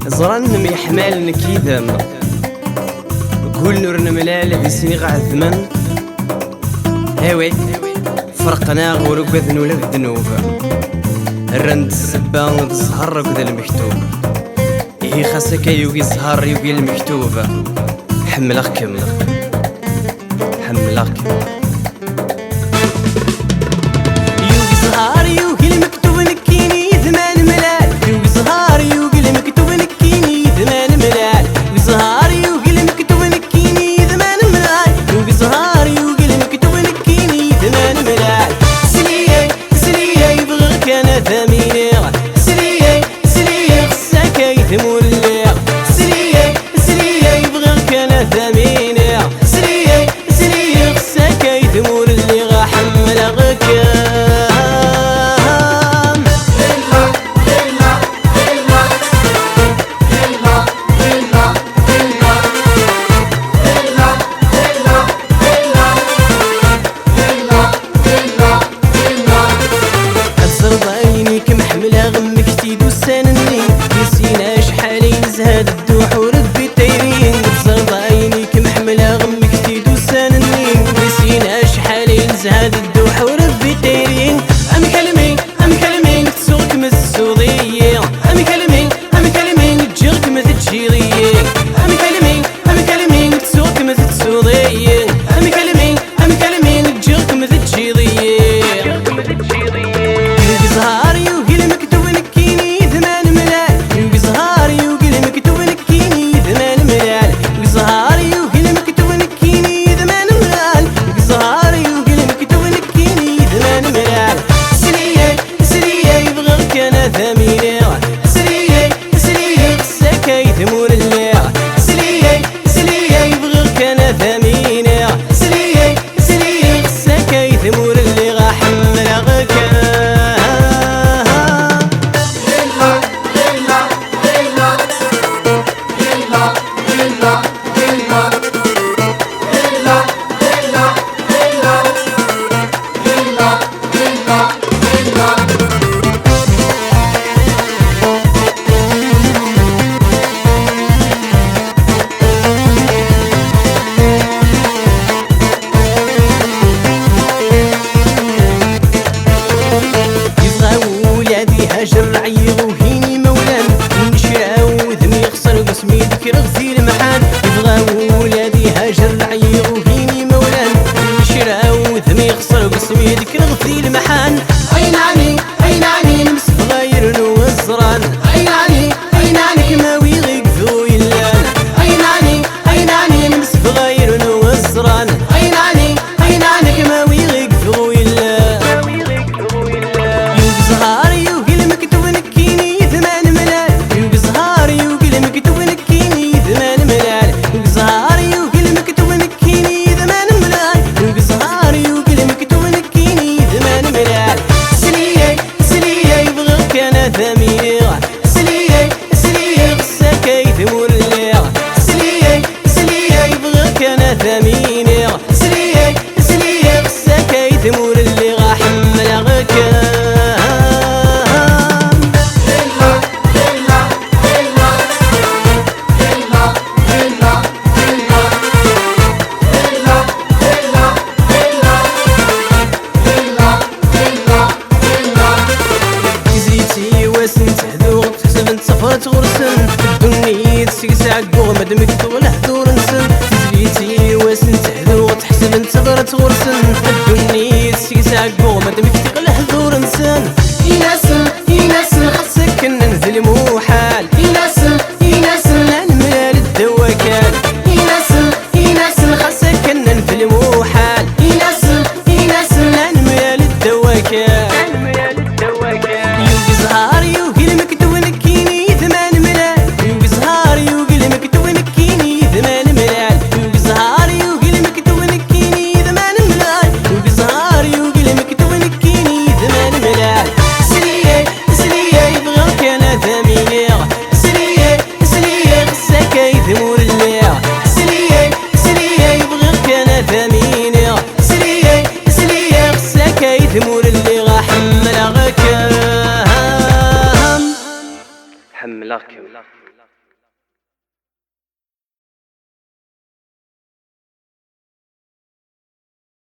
زران يحمال نكيدم قول نور نملال بسني غعثمن هاوي فرقنا غورك بذنو لذنوب الرند السبان الزهر وكذا المكتوب هي خاصك يوقي الزهر يوقي المكتوب حملكم يوقي زهر يوقي المكتوب نكيني ثمان ملال يوقي زهر يوقي المكتوب نكيني ثمان ملال يوقي زهر يوقي المكتوب نكيني ثمان ملال يوقي زهر يوقي المكتوب نكيني ثمان ملال سلية يبغيك انا ثميني سلية خصك يثمر الليل سلية يبغيك انا ثميني سلية خصك يثمر اللي غحملك محملة غمك تيدو سنني نسينا شحالي نزهد الدوح وربي تايرين زرب عينيك محملة غمك تيدو سنني نسينا شحالي نزهد الدوح وربي تايرين أم كلمين تسوقك من السوضية أم كلمين تجيرك من التجيرية أم كلمين تسوقك من السوضية أم كلمين تجيرك من التجيرية زهار يوقي المكتوب نكيني ثمان ملال يوقي زهار يوقي المكتوب نكيني ثمان ملال يوقي زهار يوقي المكتوب نكيني ثمان ملال يوقي زهار يوقي المكتوب نكيني ثمان ملال سلية يبغيك انا ثميني سلية خصك يثمر الليل سلية يبغيك انا ثميني سلية خصك يثمر اللي غحملك هاجر عيغ وهيني مولان نشرع وذني خسر قسمي ذكر غزير محان يبغى ولادي هاجر عيغ وهيني مولان نشرع وذني خسر قسمي ذكر غزير محان أين عني نمس بغير نوزران أين عني كماوي غيقذو يلان أين عني نمس بغير نوزران أين عني كماوي غيقذو يلان يوقي زهار يوقي المكتوب نكيني ثمان ملال يوقي زهار يوقي المكتوب نكيني ثمان ملال يوقي زهار يوقي المكتوب نكيني ثمان ملال يوقي زهار يوقي المكتوب نكيني ثمان ملال سلية يبغيك انا ثميني سلية خصك يثمر الليل سلية يبغيك انا ثميني سلية خصك يثمر اللي غحملك سفرت غرسن الدنيا تسقسع قوغ مدمك تغل حضور نسن تزليتي واسن تحذو تحسب انت سفرت غرسن الدنيا تسقسع قوغ مدمك تغل حضور نسن يناسن خاصك ننزل موحال يناسن المال الدواكال يناسن خاصك ننزل موحال يناسن المال الدواكال يوقي زهار يوقي المكتوب نكيني ثمان ملال يوقي زهار يوقي المكتوب نكيني ثمان ملال يوقي زهار يوقي المكتوب نكيني ثمان ملال يوقي زهار يوقي المكتوب نكيني ثمان ملال سلية يبغيك انا ثميني سلية خصك يثمر الليل سلية يبغيك انا ثميني سلية خصك يثمر اللي غحملك حملك